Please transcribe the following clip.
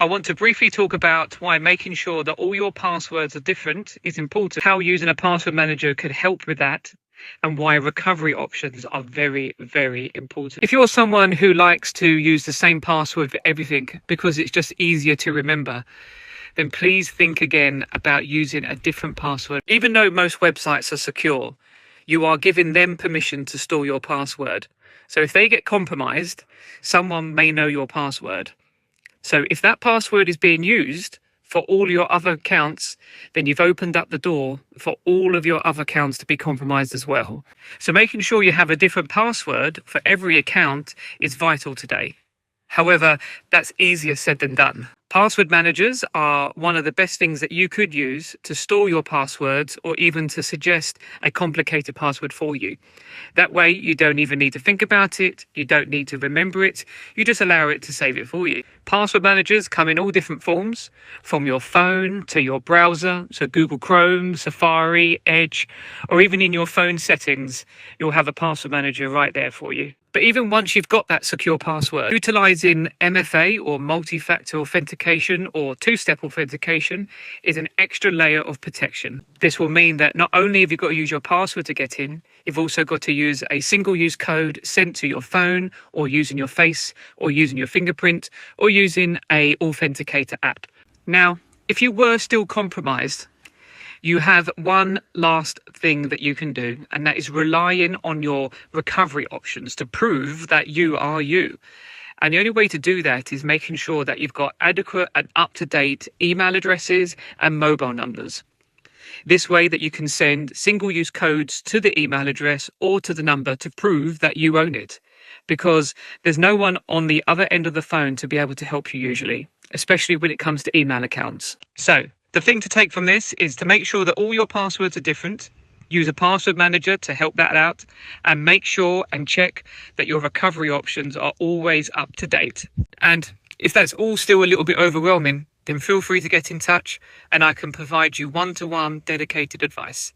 I want to briefly talk about why making sure that all your passwords are different is important, how using a password manager could help with that, and why recovery options are very, very important. If you're someone who likes to use the same password for everything because it's just easier to remember, then please think again about using a different password. Even though most websites are secure, you are giving them permission to store your password. So if they get compromised, someone may know your password. So if that password is being used for all your other accounts, then you've opened up the door for all of your other accounts to be compromised as well. So making sure you have a different password for every account is vital today. However, that's easier said than done. Password managers are one of the best things that you could use to store your passwords or even to suggest a complicated password for you. That way, you don't even need to think about it. You don't need to remember it. You just allow it to save it for you. Password managers come in all different forms, from your phone to your browser, so Google Chrome, Safari, Edge, or even in your phone settings, you'll have a password manager right there for you. But even once you've got that secure password, utilizing MFA or multi-factor authentication or two-step authentication is an extra layer of protection. This will mean that not only have you got to use your password to get in, you've also got to use a single-use code sent to your phone, or using your face, or using your fingerprint, or using a authenticator app. Now, if you were still compromised, you have one last thing that you can do, and that is relying on your recovery options to prove that you are you. And the only way to do that is making sure that you've got adequate and up-to-date email addresses and mobile numbers. This way that you can send single-use codes to the email address or to the number to prove that you own it. Because there's no one on the other end of the phone to be able to help you usually, especially when it comes to email accounts. So the thing to take from this is to make sure that all your passwords are different. Use a password manager to help that out, and make sure and check that your recovery options are always up to date. And if that's all still a little bit overwhelming, then feel free to get in touch and I can provide you one-to-one dedicated advice.